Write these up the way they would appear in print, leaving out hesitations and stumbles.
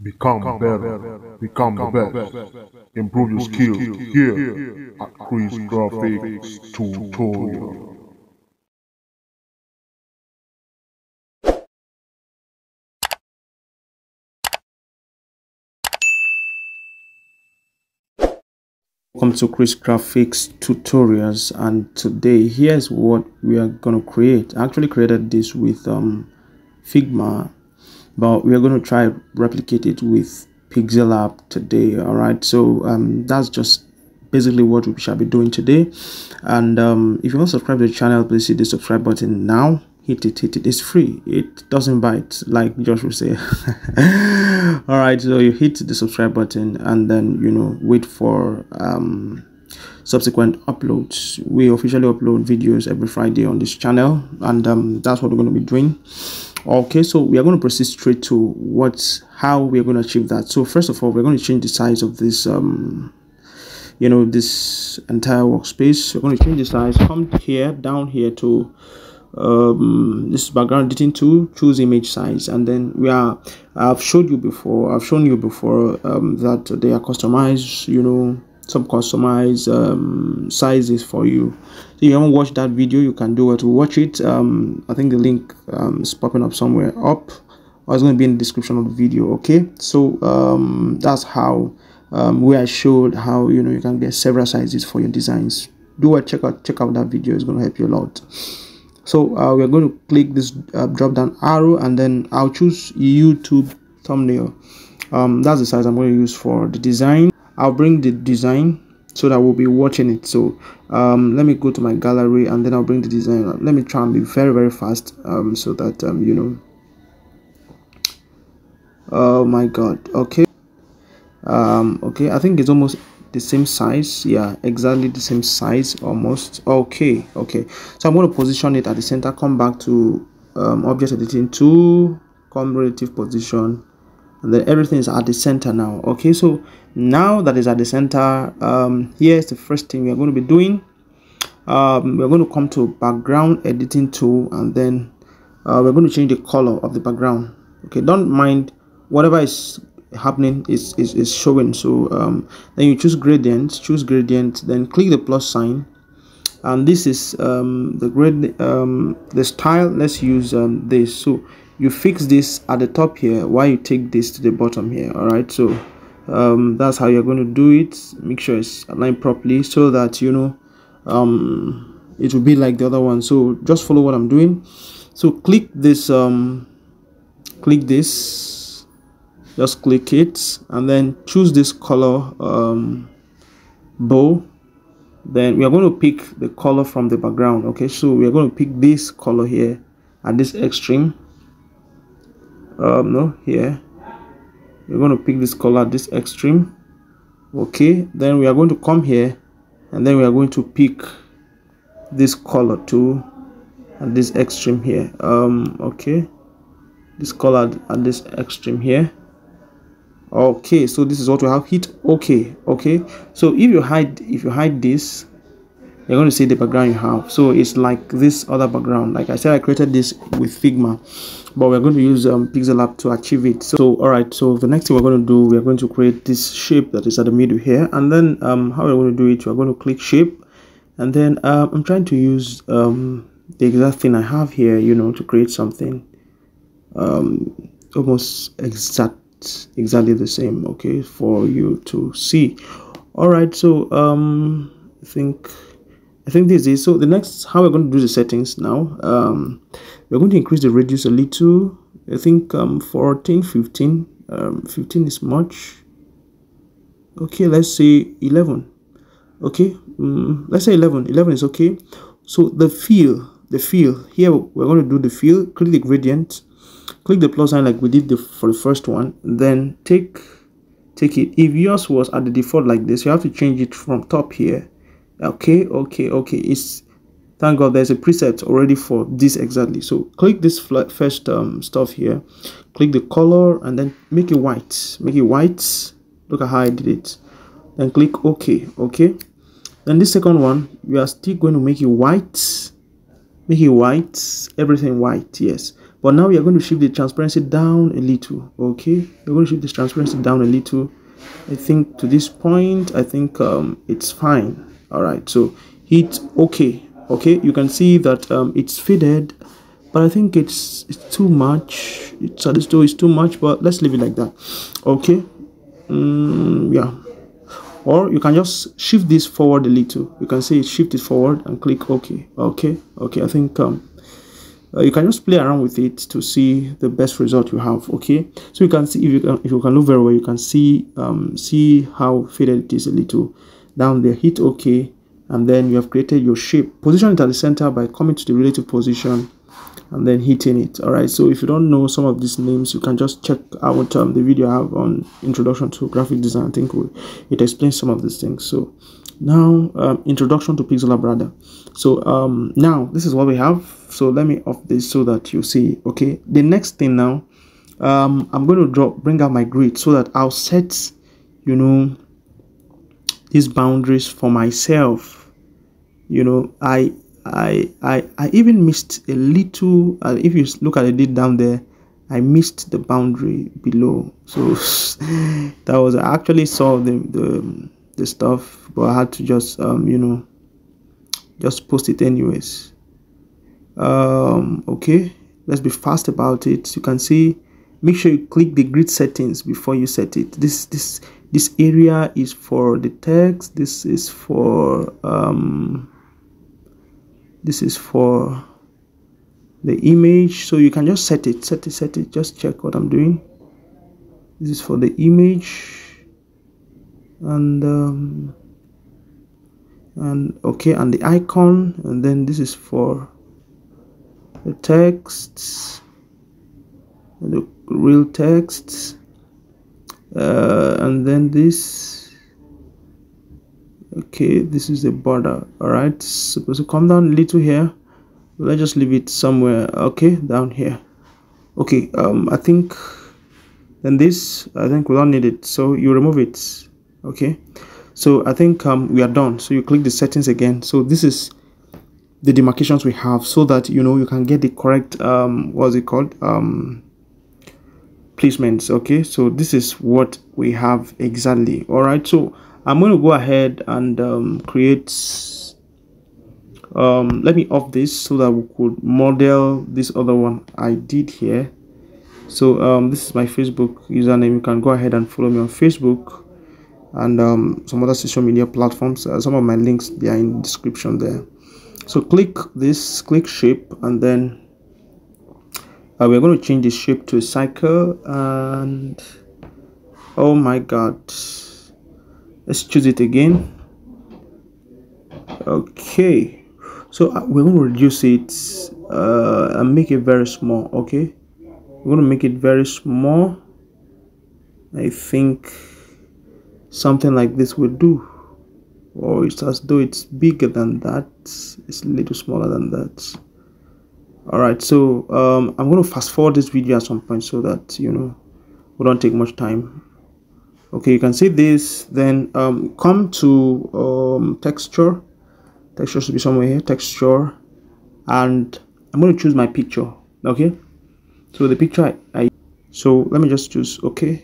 Become better, become the best, improve your skills here at Chris Graphics Tutorial. Welcome to Chris Graphics Tutorials, and today here's what we are going to create. I actually created this with Figma, but we are going to try replicate it with Pixellab today. All right, so that's just basically what we shall be doing today. And if you want to subscribe to the channel, please hit the subscribe button now. Hit it. It's free. It doesn't bite, like Josh would say. All right, so you hit the subscribe button and then wait for subsequent uploads. We officially upload videos every Friday on this channel, and that's what we're going to be doing. Okay, so we are going to proceed straight to how we are going to achieve that. So first of all, we're going to change the size of this this entire workspace. We're going to change the size. Come here, down here to this background editing tool, choose image size, and then I've shown you before that they are customized, some customized sizes for you. So if you haven't watched that video, you can do it to watch it. I think the link is popping up somewhere up, or it's going to be in the description of the video. Okay, so that's how where I showed how you can get several sizes for your designs. Check out that video. It's going to help you a lot. So we're going to click this drop down arrow, and then I'll choose YouTube thumbnail. That's the size I'm going to use for the design. I'll bring the design so that we'll be watching it. So let me go to my gallery, and then I'll bring the design. Let me try and be very fast so that oh my god. Okay, okay, I think it's almost the same size. Yeah, exactly the same size, almost. Okay, so I'm going to position it at the center. Come back to object editing tool, come relative position, and then everything is at the center now. Okay, so now that is at the center, here's the first thing we are going to be doing. We're going to come to background editing tool, and then we're going to change the color of the background. Okay, don't mind whatever is happening is showing. So then you choose gradient, then click the plus sign, and this is the style. Let's use this. So you fix this at the top here while you take this to the bottom here. All right, so that's how you're going to do it. Make sure it's aligned properly so that it will be like the other one. So just follow what I'm doing. So click this just click it, and then choose this color bow. Then we are going to pick the color from the background. Okay, so we are going to pick this color here at this extreme. No, here we're going to pick this color at this extreme. Okay, then we are going to come here, and then we are going to pick this color too at this extreme here. Okay, this color at this extreme here. Okay, so this is what we have. Hit okay. So if you hide this, you're going to see the background you have. So it's like this other background. Like I said, I created this with Figma, but we're going to use Pixellab to achieve it. So all right, so the next thing we're going to do, we're going to create this shape that is at the middle here, and then how we're going to do it, we're going to click shape, and then I'm trying to use the exact thing I have here, to create something almost exactly the same, okay, for you to see. All right, so I think this is so the next how we're going to do the settings now. We're going to increase the radius a little. I think 14, 15 15 is much. Okay, let's say 11. Okay, let's say 11 is okay. So the fill here, we're going to do the fill. Click the gradient, click the plus sign like we did for the first one, then take it. If yours was at the default like this, you have to change it from top here. Okay, it's, thank god there's a preset already for this exactly. So click this first stuff here, click the color, and then make it white. Look at how I did it. Then click okay. Then this second one, we are still going to make it white, everything white. Yes, But now we are going to shift the transparency down a little. Okay, we're going to shift this transparency down a little. I think to this point, I think it's fine. All right, so hit OK. Okay, you can see that it's faded, but I think it's too much. It's at this door is too much, but let's leave it like that. Okay, yeah. Or you can just shift this forward a little. You can see shift it forward and click OK. Okay. I think you can just play around with it to see the best result you have. Okay, so you can see, if you can look very well, you can see how faded it is a little down there. Hit OK, and then you have created your shape. Position it at the center by coming to the relative position and then hitting it. All right, so if you don't know some of these names, you can just check out the video I have on introduction to graphic design. I think it explains some of these things. So now introduction to Pixellab rather. So now this is what we have. So let me off this so that you see. Okay, the next thing now, I'm going to bring out my grid so that I'll set, you know, these boundaries for myself. You know, I even missed a little. If you look at it down there, I missed the boundary below. So that was, I actually saw the stuff, but I had to just you know, just post it anyways. Okay, let's be fast about it. You can see, make sure you click the grid settings before you set it. This area is for the text. This is for the image. So you can just set it. Just check what I'm doing. This is for the image, and okay, and the icon, and then this is for the text, the real text, and then this. Okay, this is the border. All right, supposed to come down a little here. Let's just leave it somewhere. Okay, down here. Okay, I think then this, I think we don't need it, so you remove it. Okay, so I think we are done. So you click the settings again. So this is the demarcations we have, so that you know you can get the correct what's it called, placements. Okay, so this is what we have exactly. All right, so I'm going to go ahead and create let me off this so that we could model this other one I did here. So this is my Facebook username. You can go ahead and follow me on Facebook and some other social media platforms. Some of my links, they are in the description there. So click this, click shape, and then we're going to change the shape to a cycle. And oh my god, let's choose it again. Okay, so we're going to reduce it and make it very small. Okay, we're going to make it very small. I think something like this will do, or it's as though it's bigger than that. It's a little smaller than that. All right, so I'm going to fast forward this video at some point so that you know we don't take much time. Okay, you can see this. Then come to texture. Texture should be somewhere here. Texture, and I'm going to choose my picture. Okay, so the picture so let me just choose. Okay,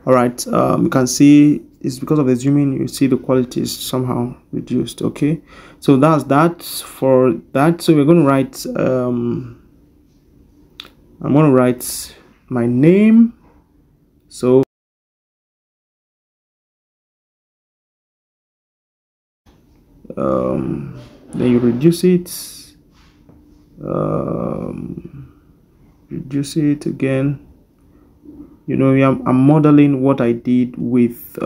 all right. You can see it's because of the zooming. You see the quality is somehow reduced. Okay, so that's that for that. So we're going to write. I'm going to write my name. So then you reduce it again. You know, I'm modeling what I did with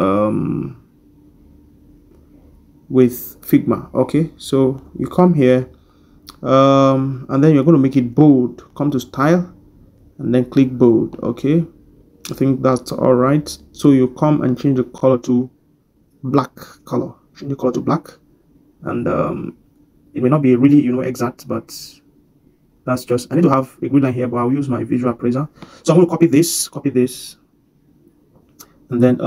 Figma. Okay, so you come here and then you're going to make it bold. Come to style and then click bold. Okay, I think that's all right. So you come and change the color to black color. Change the color to black. And it may not be really, you know, exact, but that's just, I need to have a grid line here, but I'll use my visual appraiser. So I'm going to copy this, and then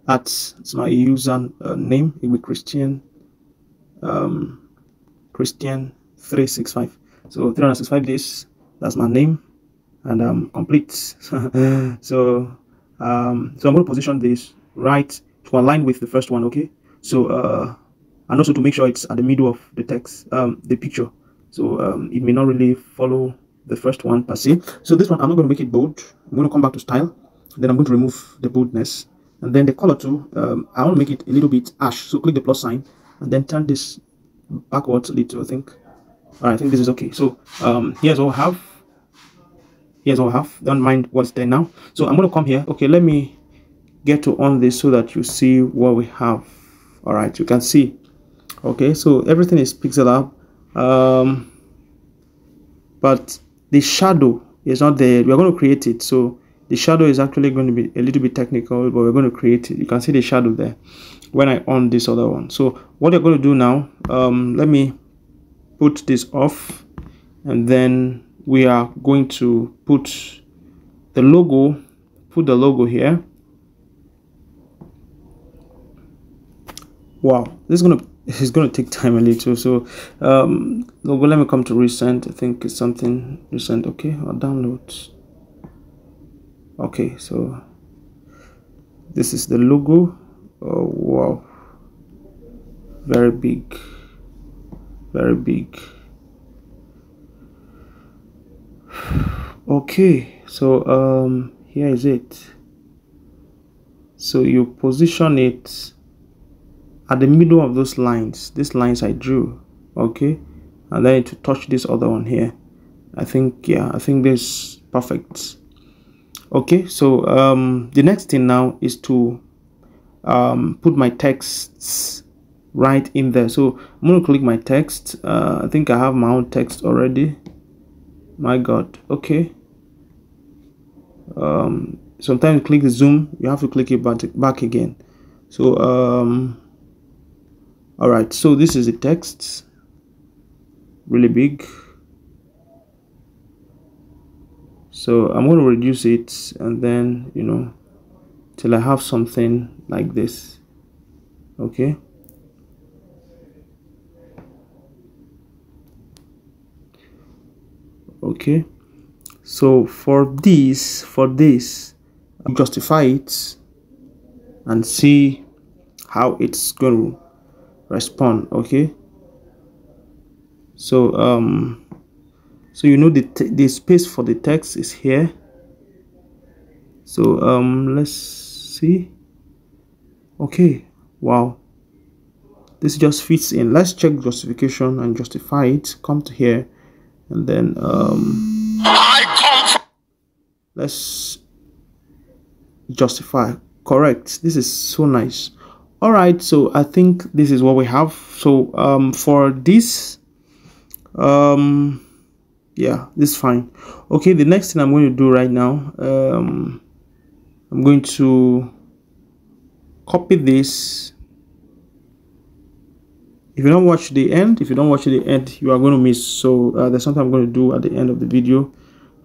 it's my user name. It will be Christian 365. So 365 this, That's my name, and I'm complete. So I'm going to position this right to align with the first one. Okay, so and also to make sure it's at the middle of the text, the picture, so it may not really follow the first one per se. So this one, I'm not going to make it bold. I'm going to come back to style, then I'm going to remove the boldness, and then the color too, I want to make it a little bit ash. So click the plus sign and then turn this backwards a little. I think I think this is okay. So here's all I have. Don't mind what's there now. So I'm going to come here. Okay, let me get to on this so that you see what we have. All right, you can see. Okay, so everything is Pixellab, but the shadow is not there. We're going to create it. So the shadow is actually going to be a little bit technical, but we're going to create it. You can see the shadow there when I on this other one. So what we're going to do now, let me put this off, and then we are going to put the logo, here. Wow, this is gonna take time a little. So logo, let me come to recent. I think it's something recent. Okay, or downloads. Okay, so this is the logo. Oh wow, very big, very big. Okay, so here is it. So you position it at the middle of those lines, these lines I drew. Okay, and then to touch this other one here. I think, yeah, I think this is perfect. Okay, so the next thing now is to put my texts right in there. So I'm going to click my text. I think I have my own text already. My god. Okay, sometimes you click the zoom, you have to click it back again. So all right, so this is the text, really big. So I'm going to reduce it, and then, you know, till I have something like this. Okay, okay, so for this justify it and see how it's going to respond. Okay, so so you know the space for the text is here. So let's see. Okay, wow, this just fits in. Let's check justification and justify it. Come to here, and then let's justify. Correct, this is so nice. All right, so I think this is what we have. So for this, yeah, this is fine. Okay, the next thing I'm going to do right now, I'm going to copy this. If you don't watch the end, you are going to miss. So there's something I'm going to do at the end of the video,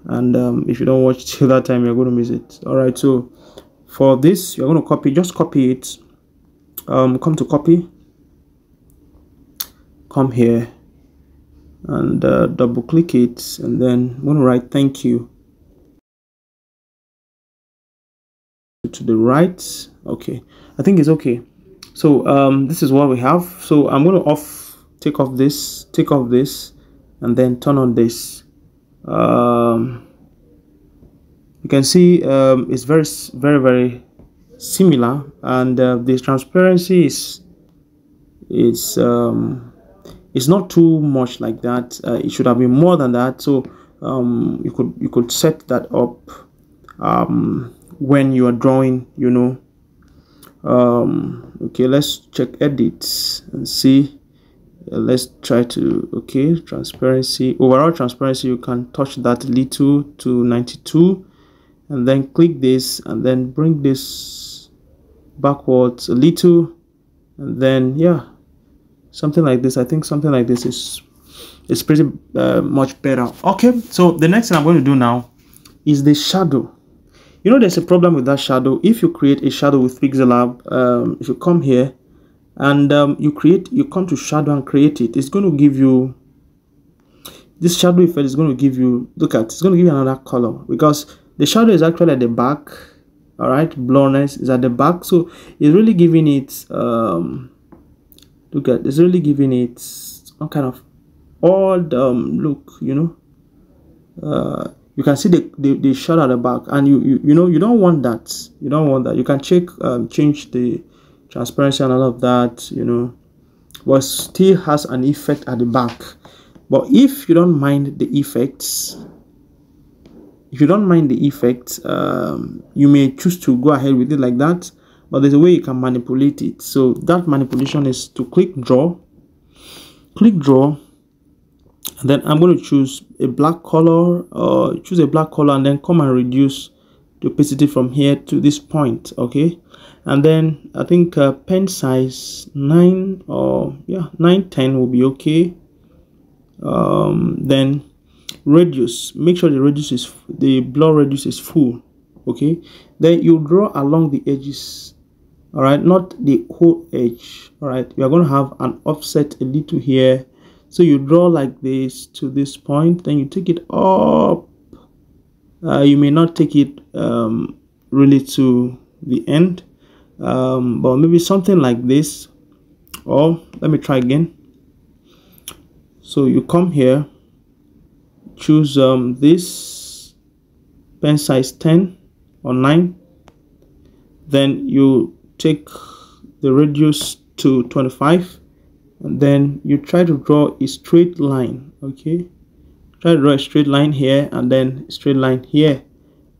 and if you don't watch till that time, you're going to miss it. All right, so for this, you're going to copy, just copy it. Come to copy, come here, and double click it, and then I'm going to write thank you to the right. Okay, I think it's okay. So this is what we have. So I'm going to take off this, and then turn on this. You can see it's very similar, and the transparency is it's not too much like that. It should have been more than that. So you could set that up when you are drawing, you know. Okay, let's check edits and see. Let's try to, okay, transparency, overall transparency, you can touch that little to 92, and then click this, and then bring this backwards a little, and then, yeah, something like this. I think something like this is pretty much better. Okay, so the next thing I'm going to do now is the shadow. You know, there's a problem with that shadow. If you create a shadow with Pixellab, if you come here and you come to shadow and create it, it's going to give you this shadow effect is going to give you, look at, it's going to give you another color, because the shadow is actually at the back. All right, blurriness is at the back, so it's really giving it look at, it's really giving it some kind of odd look, you know. You can see the shadow at the back, and you know, you don't want that. You don't want that. You can change the transparency and all of that, you know, but still has an effect at the back. But if you don't mind the effects, you may choose to go ahead with it like that. But there's a way you can manipulate it. So that manipulation is to click draw, and then I'm going to choose a black color, and then come and reduce the opacity from here to this point. Okay, and then I think pen size 9 or 910 will be okay. Then radius, make sure the blur radius is full. Okay, then you draw along the edges, all right, not the whole edge. All right, we are going to have an offset a little here, so you draw like this to this point, then you take it up. You may not take it really to the end, but maybe something like this. Or let me try again. So you come here, choose this pen size 10 or 9, then you take the radius to 25, and then you try to draw a straight line. Okay, try to draw a straight line here, and then a straight line here.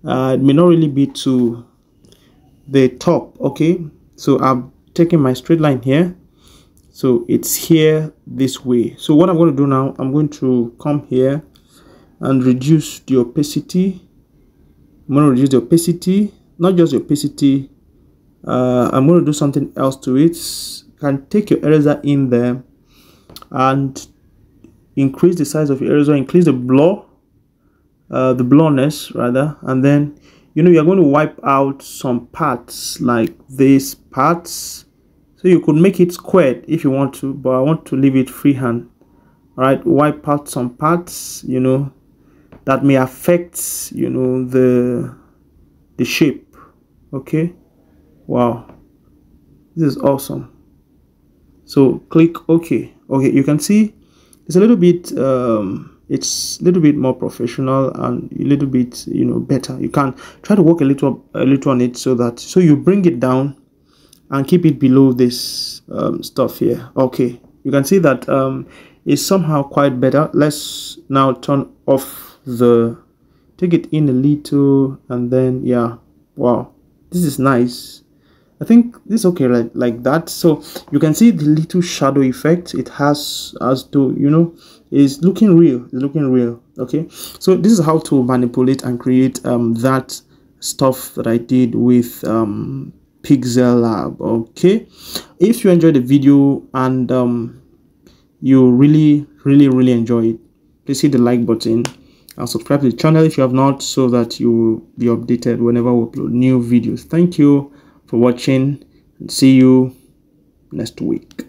It may not really be to the top. Okay, so I'm taking my straight line here, so it's here this way. So what I'm going to do now, I'm going to come here and reduce the opacity. I'm going to reduce the opacity, not just the opacity. I'm going to do something else to it. You can take your eraser in there and increase the size of your eraser, increase the blur, the blurriness rather, and then, you know, you're going to wipe out some parts like these parts. So you could make it squared if you want to, but I want to leave it freehand. All right, wipe out some parts, you know, that may affect, you know, the shape. Okay, wow, this is awesome. So click OK. Okay, you can see it's a little bit more professional and a little bit, you know, better. You can try to work a little on it, so you bring it down and keep it below this stuff here. Okay, you can see that it's somehow quite better. Let's now turn off take it in a little, and then wow, this is nice. I think this is okay like that. So you can see the little shadow effect it has, as to, you know, is looking real. It's looking real. Okay, so this is how to manipulate and create that stuff that I did with Pixellab. Okay, if you enjoyed the video and you really enjoy it, please hit the like button and subscribe to the channel if you have not, so that you will be updated whenever we upload new videos. Thank you for watching, and see you next week.